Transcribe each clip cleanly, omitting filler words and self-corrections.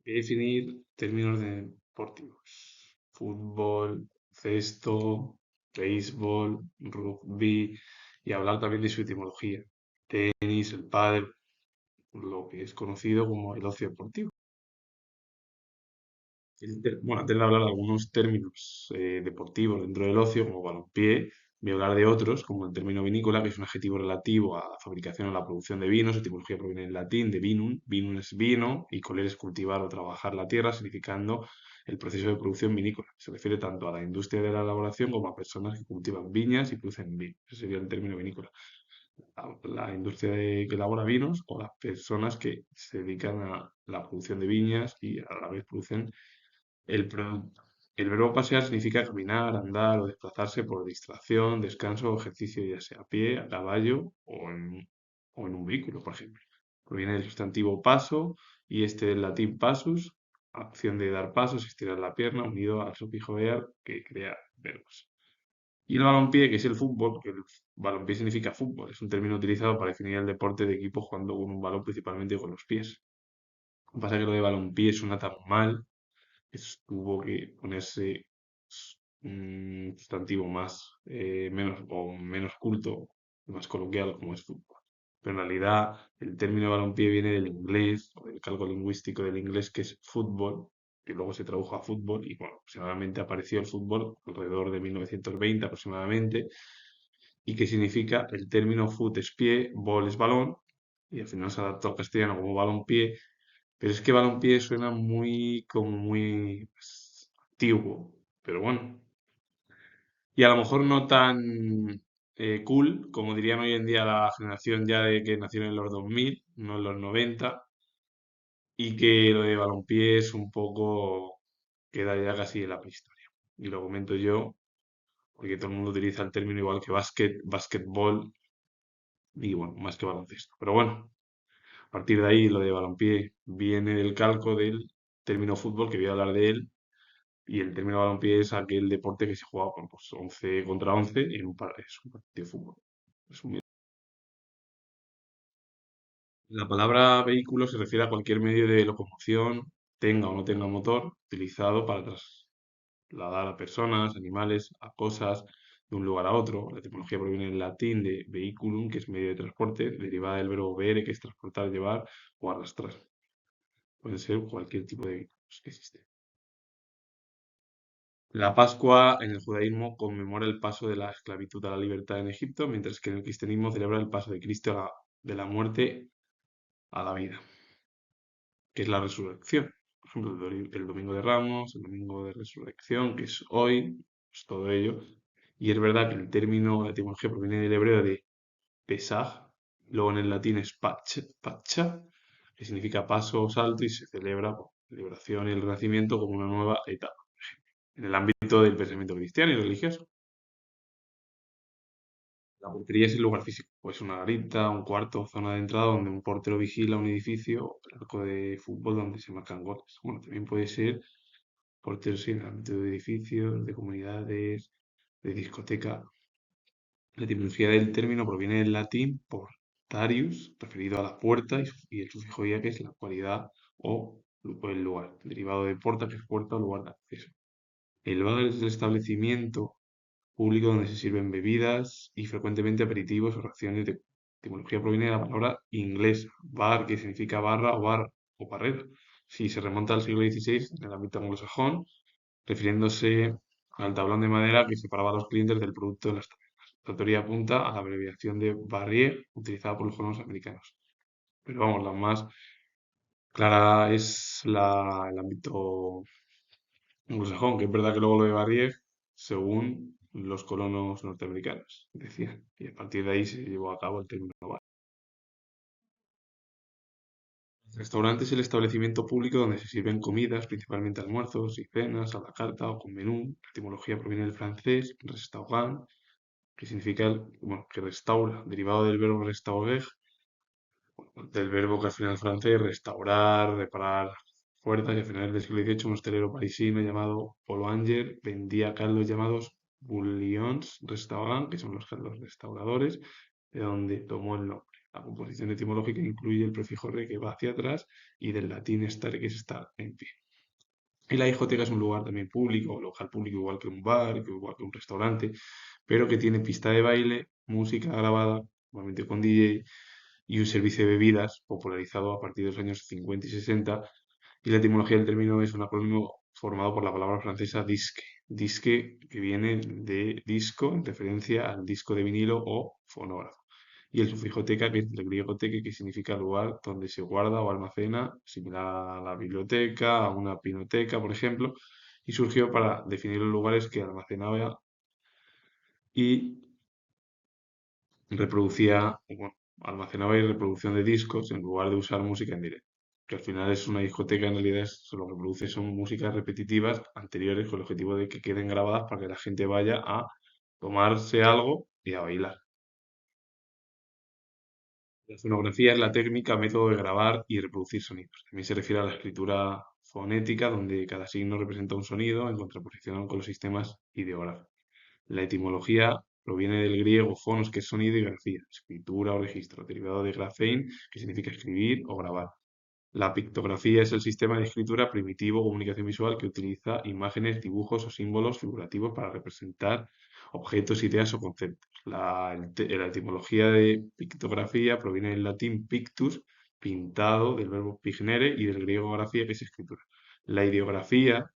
Voy a definir términos deportivos. Fútbol, cesto, béisbol, rugby y hablar también de su etimología. Tenis, el pádel, lo que es conocido como el ocio deportivo. Bueno, antes de hablar de algunos términos deportivos dentro del ocio, como balompié, voy a hablar de otros, como el término vinícola, que es un adjetivo relativo a la fabricación o la producción de vinos. Su etimología proviene del latín de vinum. Vinum es vino y coler es cultivar o trabajar la tierra, significando el proceso de producción vinícola. Se refiere tanto a la industria de la elaboración como a personas que cultivan viñas y producen vino. Ese sería el término vinícola. La industria que elabora vinos o las personas que se dedican a la producción de viñas y a la vez producen el producto. El verbo pasear significa caminar, andar o desplazarse por distracción, descanso o ejercicio, ya sea a pie, a caballo o en un vehículo, por ejemplo. Proviene del sustantivo paso y este del latín passus, acción de dar pasos, estirar la pierna, unido al sufijo ear que crea verbos. Y el balompié, que es el fútbol, porque el balompié significa fútbol, es un término utilizado para definir el deporte de equipo jugando con un balón principalmente con los pies. Lo que pasa es que lo de balompié suena tan mal, tuvo que ponerse un sustantivo más menos culto, más coloquial como es fútbol. Pero en realidad el término balompié viene del inglés, o del calco lingüístico del inglés que es fútbol, que luego se tradujo a fútbol y bueno, aproximadamente apareció el fútbol alrededor de 1920 aproximadamente y que significa el término foot es pie, ball es balón y al final se adaptó al castellano como balompié, pero es que balompié suena como muy pues, antiguo, pero bueno. Y a lo mejor no tan cool, como dirían hoy en día la generación ya de que nacieron en los 2000 no en los 90 y que lo de balompié es un poco, queda ya casi en la prehistoria. Y lo comento yo, porque todo el mundo utiliza el término igual que básquetbol y bueno, más que baloncesto. Pero bueno, a partir de ahí lo de balompié viene del calco del término fútbol, que voy a hablar de él. Y el término balompié es aquel deporte que se juega con pues, 11 contra 11 en es un partido de fútbol. Resumido. La palabra vehículo se refiere a cualquier medio de locomoción, tenga o no tenga motor, utilizado para trasladar a personas, animales, a cosas de un lugar a otro. La etimología proviene del latín de vehiculum, que es medio de transporte, derivada del verbo vere, que es transportar, llevar o arrastrar. Puede ser cualquier tipo de vehículos que existe. La Pascua en el judaísmo conmemora el paso de la esclavitud a la libertad en Egipto, mientras que en el cristianismo celebra el paso de Cristo de la muerte a la vida, que es la resurrección. Por ejemplo, el domingo de Ramos, el domingo de resurrección, que es hoy, pues todo ello. Y es verdad que el término, la etimología proviene del hebreo de Pesaj, luego en el latín es pacha, que significa paso o salto y se celebra por la celebración y el renacimiento como una nueva etapa en el ámbito del pensamiento cristiano y religioso. La portería es el lugar físico, pues una garita, un cuarto, zona de entrada donde un portero vigila un edificio, o el arco de fútbol donde se marcan goles. Bueno, también puede ser portero sí, en el ámbito de edificios, de comunidades, de discoteca. La etimología del término proviene del latín portarius, referido a la puerta, y el sufijo ia, que es la cualidad o el lugar, derivado de porta, que es puerta o lugar de acceso. El bar es el establecimiento público donde se sirven bebidas y frecuentemente aperitivos o raciones de etimología proviene de la palabra inglesa, bar, que significa barra o bar o barrera. Si se remonta al siglo XVI en el ámbito anglosajón, refiriéndose al tablón de madera que separaba a los clientes del producto de las tabernas. La teoría apunta a la abreviación de barrier utilizada por los colonos americanos. Pero vamos, la más clara es el ámbito anglosajón, que es verdad que luego lo de Barrier, según los colonos norteamericanos, decían. Y a partir de ahí se llevó a cabo el término bar. El restaurante es el establecimiento público donde se sirven comidas, principalmente almuerzos y cenas, a la carta o con menú. La etimología proviene del francés, restaurant, que significa, bueno, que restaura, derivado del verbo restaurer, del verbo que al final francés, restaurar, reparar puertas, y a finales del siglo XVIII un hostelero parisino llamado Paul Anger vendía caldos llamados bouillons restaurant, que son los caldos restauradores, de donde tomó el nombre. La composición etimológica incluye el prefijo re que va hacia atrás y del latín stare que es estar en pie. Y la discoteca es un lugar también público, local público igual que un bar, igual que un restaurante, pero que tiene pista de baile, música grabada, normalmente con DJ, y un servicio de bebidas popularizado a partir de los años 50 y 60. Y la etimología del término es un acrónimo formado por la palabra francesa disque. Disque que viene de disco en referencia al disco de vinilo o fonógrafo. Y el sufijo teca, que es del griego teque, que significa lugar donde se guarda o almacena, similar a la biblioteca, a una pinoteca, por ejemplo, y surgió para definir los lugares que almacenaba y reproducía, bueno, almacenaba y reproducción de discos en lugar de usar música en directo. Que al final es una discoteca, en realidad lo que produce son músicas repetitivas anteriores con el objetivo de que queden grabadas para que la gente vaya a tomarse algo y a bailar. La fonografía es la técnica, método de grabar y reproducir sonidos. También se refiere a la escritura fonética, donde cada signo representa un sonido en contraposición con los sistemas ideográficos. La etimología proviene del griego fonos, que es sonido, y grafía, escritura o registro, derivado de grafein, que significa escribir o grabar. La pictografía es el sistema de escritura primitivo o comunicación visual que utiliza imágenes, dibujos o símbolos figurativos para representar objetos, ideas o conceptos. La etimología de pictografía proviene del latín pictus, pintado, del verbo pignere, y del griego grafía, que es escritura. La ideografía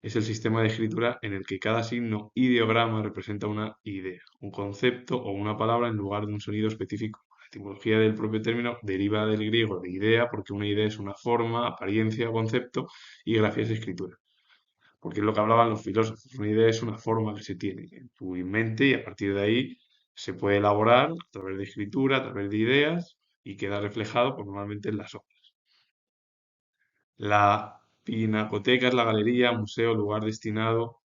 es el sistema de escritura en el que cada signo ideograma representa una idea, un concepto o una palabra en lugar de un sonido específico. La etimología del propio término deriva del griego de idea, porque una idea es una forma, apariencia o concepto, y grafía es escritura. Porque es lo que hablaban los filósofos. Una idea es una forma que se tiene en tu mente y a partir de ahí se puede elaborar a través de escritura, a través de ideas y queda reflejado pues, normalmente en las obras. La pinacoteca es la galería, museo, lugar destinado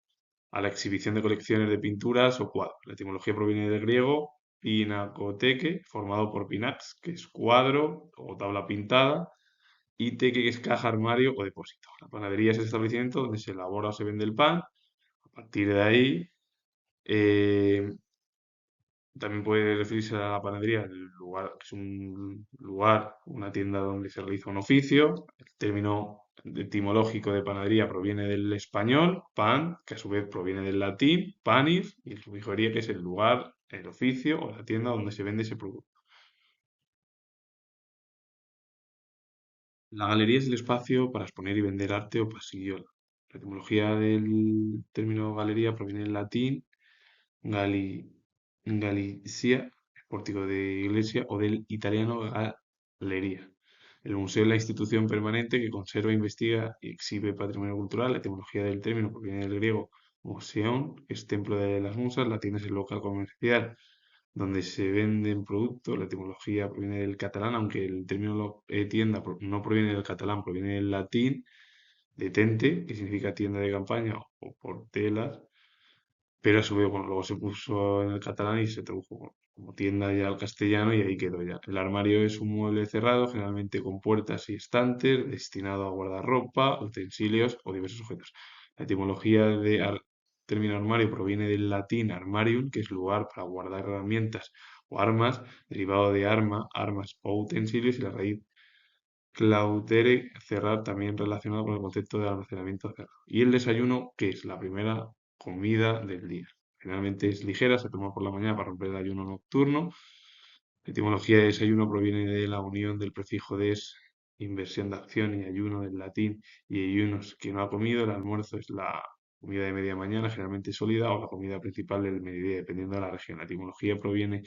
a la exhibición de colecciones de pinturas o cuadros. La etimología proviene del griego pinacoteque, formado por pinax, que es cuadro o tabla pintada, y teque, que es caja, armario o depósito. La panadería es el establecimiento donde se elabora o se vende el pan. A partir de ahí, eh, también puede referirse a la panadería, el lugar, que es un lugar, una tienda donde se realiza un oficio. El término etimológico de panadería proviene del español, pan, que a su vez proviene del latín, panis, y el sufijo ería, que es el lugar, el oficio o la tienda donde se vende ese producto. La galería es el espacio para exponer y vender arte o pasillo. La etimología del término galería proviene del latín gali, galicia, pórtico de iglesia, o del italiano galería. El museo es la institución permanente que conserva, investiga y exhibe patrimonio cultural. La etimología del término proviene del griego museon, que es templo de las musas. Latín es el local comercial donde se venden productos. La etimología proviene del catalán, aunque el término tienda no proviene del catalán, proviene del latín de tente, que significa tienda de campaña o portelas, pero a su vez, bueno, luego se puso en el catalán y se tradujo como tienda ya al castellano y ahí quedó ya. El armario es un mueble cerrado, generalmente con puertas y estantes, destinado a guardar ropa, utensilios o diversos objetos. La etimología de término armario proviene del latín armarium, que es lugar para guardar herramientas o armas, derivado de arma, armas o utensilios, y la raíz claudere, cerrar, también relacionado con el concepto de almacenamiento cerrado. Y el desayuno, que es la primera comida del día. Generalmente es ligera, se toma por la mañana para romper el ayuno nocturno. La etimología de desayuno proviene de la unión del prefijo des, inversión de acción, y ayuno del latín, y ayunos, que no ha comido. El almuerzo es la comida de media mañana, generalmente sólida, o la comida principal del mediodía, dependiendo de la región. La etimología proviene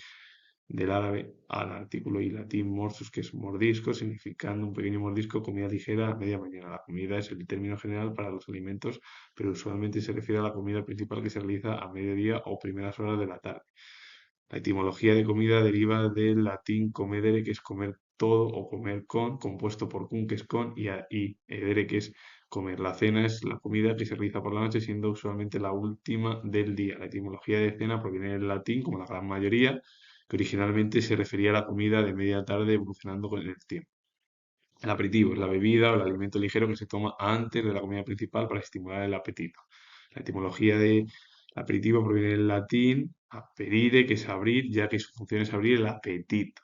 del árabe al artículo y latín morsus, que es mordisco, significando un pequeño mordisco, comida ligera a media mañana. La comida es el término general para los alimentos, pero usualmente se refiere a la comida principal que se realiza a mediodía o primeras horas de la tarde. La etimología de comida deriva del latín comedere, que es comer todo o comer con, compuesto por cum, que es con, y edere, que es comer. La cena es la comida que se realiza por la noche, siendo usualmente la última del día. La etimología de cena proviene del latín, como la gran mayoría, que originalmente se refería a la comida de media tarde, evolucionando con el tiempo. El aperitivo es la bebida o el alimento ligero que se toma antes de la comida principal para estimular el apetito. La etimología de aperitivo proviene del latín aperire, que es abrir, ya que su función es abrir el apetito.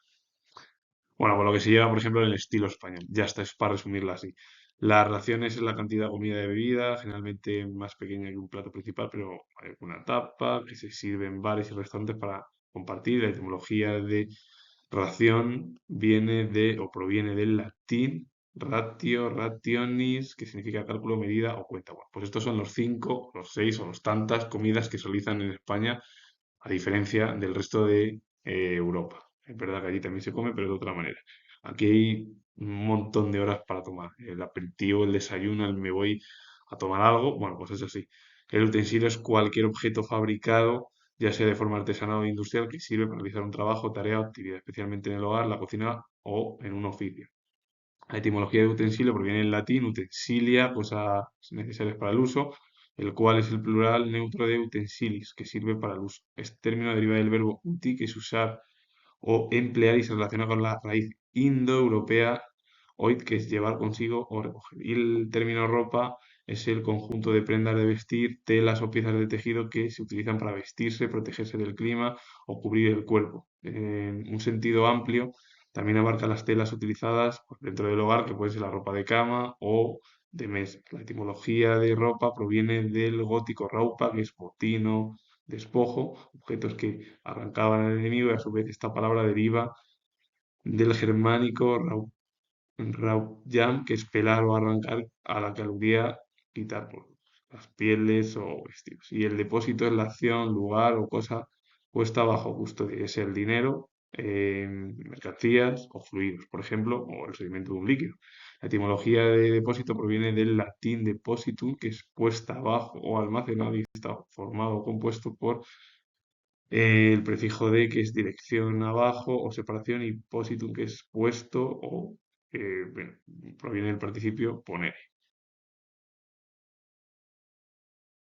Bueno, por lo que se lleva, por ejemplo, en el estilo español. Ya está, es para resumirlo así. Las raciones es la cantidad de comida y bebida, generalmente más pequeña que un plato principal, pero hay una tapa que se sirve en bares y restaurantes para compartir. La etimología de ración viene de o proviene del latín ratio, rationis, que significa cálculo, medida o cuenta. Bueno, pues estos son los cinco, los seis o los tantas comidas que se realizan en España, a diferencia del resto de Europa. Es verdad que allí también se come, pero de otra manera. Aquí hay un montón de horas para tomar. El aperitivo, el desayuno, el me voy a tomar algo. Bueno, pues es así. El utensilio es cualquier objeto fabricado, ya sea de forma artesanal o industrial, que sirve para realizar un trabajo, tarea o actividad, especialmente en el hogar, la cocina o en un oficio. La etimología de utensilio proviene del latín utensilia, cosas necesarias para el uso, el cual es el plural neutro de utensilis, que sirve para el uso. Este término deriva del verbo uti, que es usar o emplear y se relaciona con la raíz indoeuropea oid, que es llevar consigo o recoger. Y el término ropa es el conjunto de prendas de vestir, telas o piezas de tejido que se utilizan para vestirse, protegerse del clima o cubrir el cuerpo. En un sentido amplio, también abarca las telas utilizadas pues, dentro del hogar, que puede ser la ropa de cama o de mesa. La etimología de ropa proviene del gótico raupa, que es botino, despojo, objetos que arrancaban al enemigo, y a su vez esta palabra deriva del germánico Rauyam, que es pelar o arrancar, a la que aludía quitar por las pieles o vestidos. Y el depósito es la acción, lugar o cosa puesta bajo custodia, es el dinero, mercancías o fluidos, por ejemplo, o el sedimento de un líquido. La etimología de depósito proviene del latín depositum, que es puesta abajo o almacenado y está formado o compuesto por el prefijo de, que es dirección abajo o separación, y positum, que es puesto o bueno, proviene del participio poner.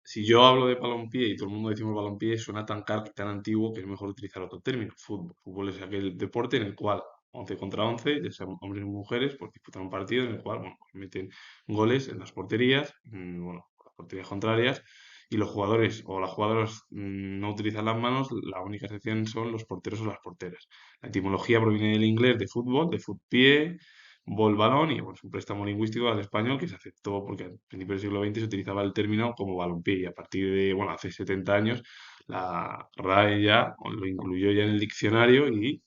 Si yo hablo de balompié y todo el mundo decimos balompié, suena tan caro y tan antiguo que es mejor utilizar otro término, fútbol. Fútbol es aquel deporte en el cual 11 contra 11, ya sean hombres y mujeres, pues disputan un partido en el cual, bueno, pues meten goles en las porterías, bueno, las porterías contrarias, y los jugadores o las jugadoras no utilizan las manos, la única excepción son los porteros o las porteras. La etimología proviene del inglés de fútbol, de footpie, bol balón, y bueno, es un préstamo lingüístico al español que se aceptó porque al principio del siglo XX se utilizaba el término como balompié, y a partir de, bueno, hace 70 años la RAE ya lo incluyó ya en el diccionario y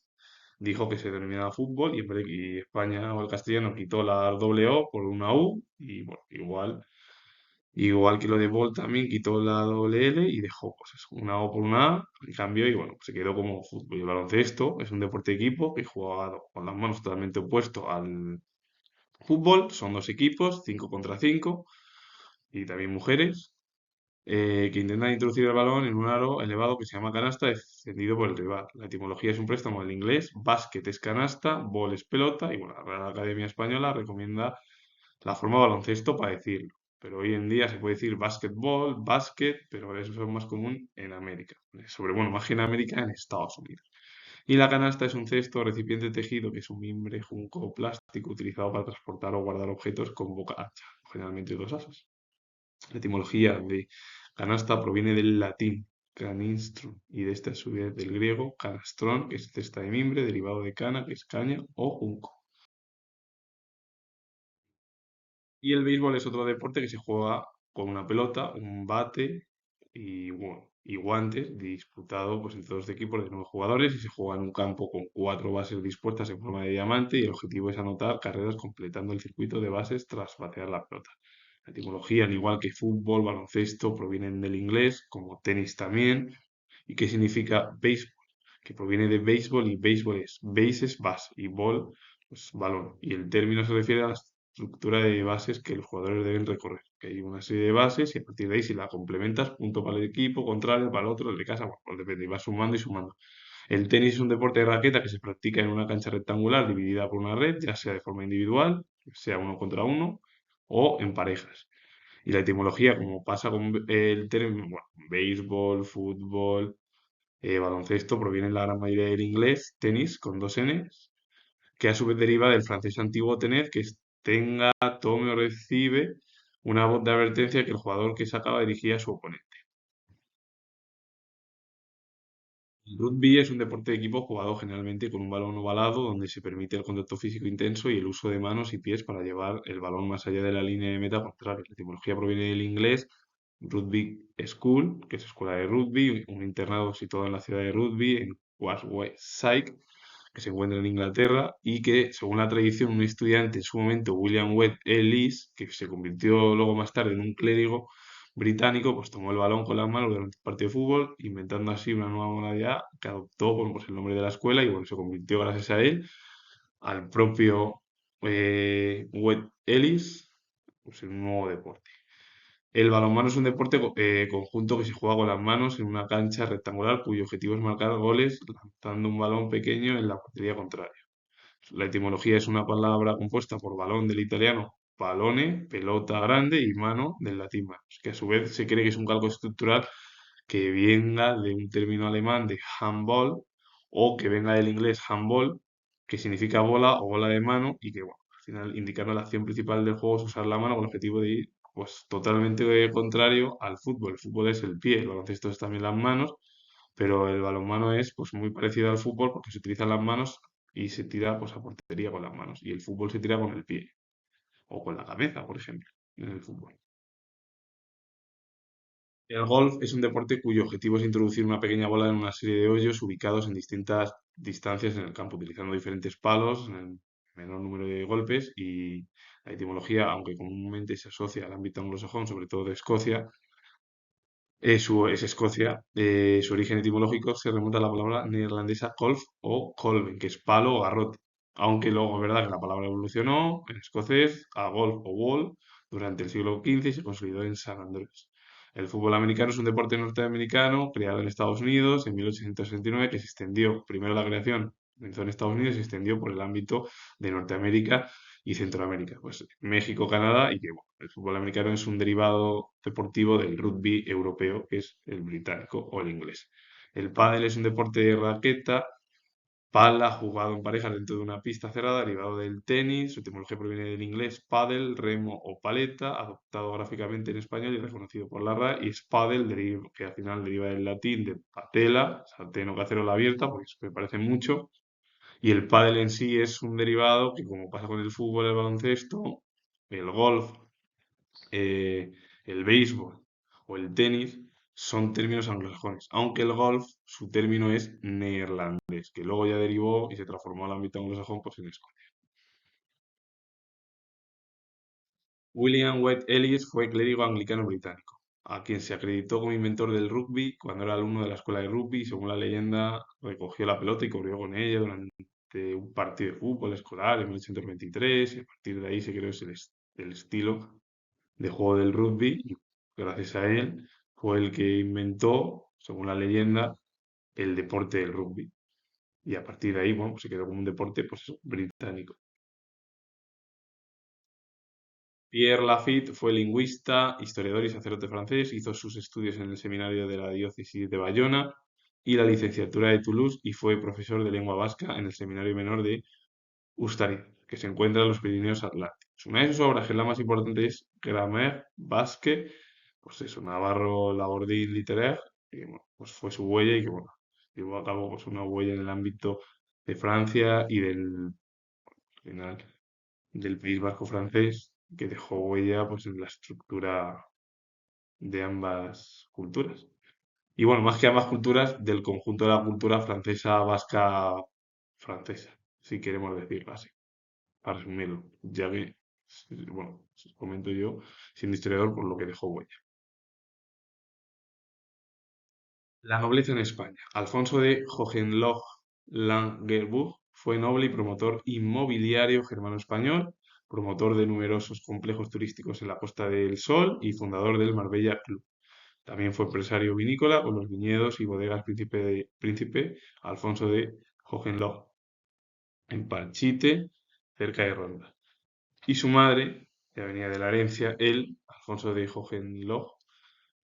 dijo que se denominaba fútbol, y, en vez de, y España o el castellano quitó la doble O por una U, y bueno, igual que lo de bol también quitó la doble L y dejó pues eso, una O por una A, y cambió, y bueno, pues se quedó como fútbol. Y el baloncesto es un deporte de equipo que jugado con las manos, totalmente opuesto al fútbol. Son dos equipos, 5 contra 5, y también mujeres, que intentan introducir el balón en un aro elevado que se llama canasta, defendido por el rival. La etimología es un préstamo del inglés, básquet es canasta, bol es pelota, y bueno, la Real Academia Española recomienda la forma baloncesto para decirlo. Pero hoy en día se puede decir básquetbol, básquet, pero eso es más común en América. Sobre, bueno, más que en América, en Estados Unidos. Y la canasta es un cesto o recipiente tejido, que es un mimbre, junco o plástico utilizado para transportar o guardar objetos con boca ancha, generalmente dos asas. La etimología de canasta proviene del latín canistrum, y de este a su vez del griego canastrón, que es cesta de mimbre, derivado de cana, que es caña o junco. Y el béisbol es otro deporte que se juega con una pelota, un bate y, bueno, y guantes, disputado pues, entre dos equipos de 9 jugadores, y se juega en un campo con 4 bases dispuestas en forma de diamante, y el objetivo es anotar carreras completando el circuito de bases tras batear la pelota. La etimología, al igual que fútbol, baloncesto, provienen del inglés, como tenis también. ¿Y qué significa béisbol? Que proviene de béisbol, y béisbol es base es base y ball pues balón. Y el término se refiere a la estructura de bases que los jugadores deben recorrer. Que hay una serie de bases, y a partir de ahí si la complementas, punto para el equipo contrario, para el otro, el de casa, bueno, pues depende, y vas sumando y sumando. El tenis es un deporte de raqueta que se practica en una cancha rectangular dividida por una red, ya sea de forma individual, sea uno contra uno, o en parejas. Y la etimología, como pasa con el término, bueno, béisbol, fútbol, baloncesto, proviene en la gran mayoría del inglés, tenis, con dos Ns, que a su vez deriva del francés antiguo tener, que es tenga, tome o recibe una voz de advertencia que el jugador que sacaba dirigía a su oponente. El rugby es un deporte de equipo jugado generalmente con un balón ovalado donde se permite el contacto físico intenso y el uso de manos y pies para llevar el balón más allá de la línea de meta contraria. La etimología proviene del inglés Rugby School, que es escuela de rugby, un internado situado en la ciudad de Rugby, en Westside, que se encuentra en Inglaterra, y que, según la tradición, un estudiante en su momento, William Webb Ellis, que se convirtió luego más tarde en un clérigo británico, pues tomó el balón con las manos durante un partido de fútbol, inventando así una nueva modalidad que adoptó, bueno, pues el nombre de la escuela y bueno, se convirtió gracias a él, al propio Webb Ellis, pues en un nuevo deporte. El balonmano es un deporte conjunto que se juega con las manos en una cancha rectangular cuyo objetivo es marcar goles lanzando un balón pequeño en la portería contraria. La etimología es una palabra compuesta por balón del italiano pallone, pelota grande, y mano del latín manos, que a su vez se cree que es un calco estructural que venga de un término alemán de handball o que venga del inglés handball, que significa bola o bola de mano y que, bueno, al final indicando la acción principal del juego es usar la mano con el objetivo de ir pues totalmente contrario al fútbol. El fútbol es el pie, el baloncesto es también las manos, pero el balonmano es pues muy parecido al fútbol porque se utilizan las manos y se tira pues a portería con las manos y el fútbol se tira con el pie o con la cabeza, por ejemplo, en el fútbol. El golf es un deporte cuyo objetivo es introducir una pequeña bola en una serie de hoyos ubicados en distintas distancias en el campo, utilizando diferentes palos en el menor número de golpes y la etimología, aunque comúnmente se asocia al ámbito anglosajón, sobre todo de Escocia, es Escocia. Su origen etimológico se remonta a la palabra neerlandesa golf o kolven, que es palo o garrote. Aunque luego es verdad que la palabra evolucionó en escocés a golf o wall durante el siglo XV y se consolidó en San Andrés. El fútbol americano es un deporte norteamericano creado en Estados Unidos en 1869 que se extendió, primero la creación comenzó en Estados Unidos y se extendió por el ámbito de Norteamérica y Centroamérica, pues México, Canadá y que bueno, el fútbol americano es un derivado deportivo del rugby europeo, que es el británico o el inglés. El pádel es un deporte de raqueta, pala, jugado en parejas dentro de una pista cerrada, derivado del tenis. Su etimología proviene del inglés paddle, remo o paleta, adoptado gráficamente en español y reconocido por la RAE, y es paddle, que al final deriva del latín de patela, sartén o cacerola abierta, porque se parece mucho, y el pádel en sí es un derivado que, como pasa con el fútbol, el baloncesto, el golf, eh, el béisbol o el tenis, son términos anglosajones. Aunque el golf, su término es neerlandés, que luego ya derivó y se transformó al ámbito anglosajón, pues en Escocia. William Webb Ellis fue clérigo anglicano británico, a quien se acreditó como inventor del rugby cuando era alumno de la escuela de rugby y, según la leyenda, recogió la pelota y corrió con ella durante un partido de fútbol escolar en 1823 y a partir de ahí se creó el estilo de juego del rugby y gracias a él fue el que inventó, según la leyenda, el deporte del rugby. Y a partir de ahí, bueno, pues se quedó como un deporte pues eso, británico. Pierre Lafitte fue lingüista, historiador y sacerdote francés. Hizo sus estudios en el seminario de la diócesis de Bayona y la licenciatura de Toulouse y fue profesor de lengua vasca en el seminario menor de Ustaritz, que se encuentra en los Pirineos Atlánticos. Una de sus obras, que es la más importante, es Grammaire Basque, pues eso, Navarro Labordín Literaire, que bueno, pues fue su huella y que bueno, llevó a cabo pues una huella en el ámbito de Francia y del final del País Vasco francés, que dejó huella pues en la estructura de ambas culturas. Y bueno, más que ambas culturas, del conjunto de la cultura francesa, vasca, francesa, si queremos decirlo así, para resumirlo, ya que, bueno, os comento yo, siendo historiador, por lo que dejó huella. La nobleza en España. Alfonso de Hohenlohe-Langenburg fue noble y promotor inmobiliario germano-español, promotor de numerosos complejos turísticos en la Costa del Sol y fundador del Marbella Club. También fue empresario vinícola con los viñedos y bodegas Príncipe Alfonso de Hohenlohe en Panchite, cerca de Ronda. Y su madre, que venía de la herencia, él, Alfonso de Hohenlohe,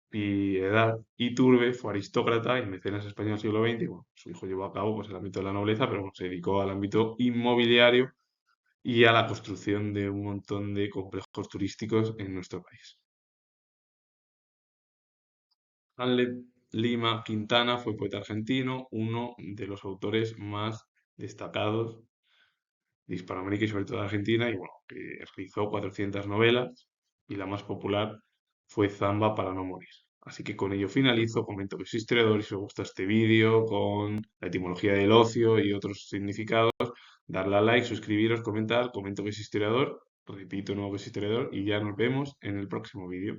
Piedad Iturbe, fue aristócrata y mecenas español del siglo XX. Y, bueno, su hijo llevó a cabo pues, el ámbito de la nobleza, pero bueno, se dedicó al ámbito inmobiliario y a la construcción de un montón de complejos turísticos en nuestro país. Hamlet Lima Quintana fue poeta argentino, uno de los autores más destacados de Hispanoamérica y sobre todo de Argentina, y bueno, que realizó 400 novelas y la más popular fue Zamba para no morir. Así que con ello finalizo, comento que soy historiador y si os gusta este vídeo con la etimología del ocio y otros significados, darle a like, suscribiros, comentar, comento que soy historiador, repito nuevo que soy historiador y ya nos vemos en el próximo vídeo.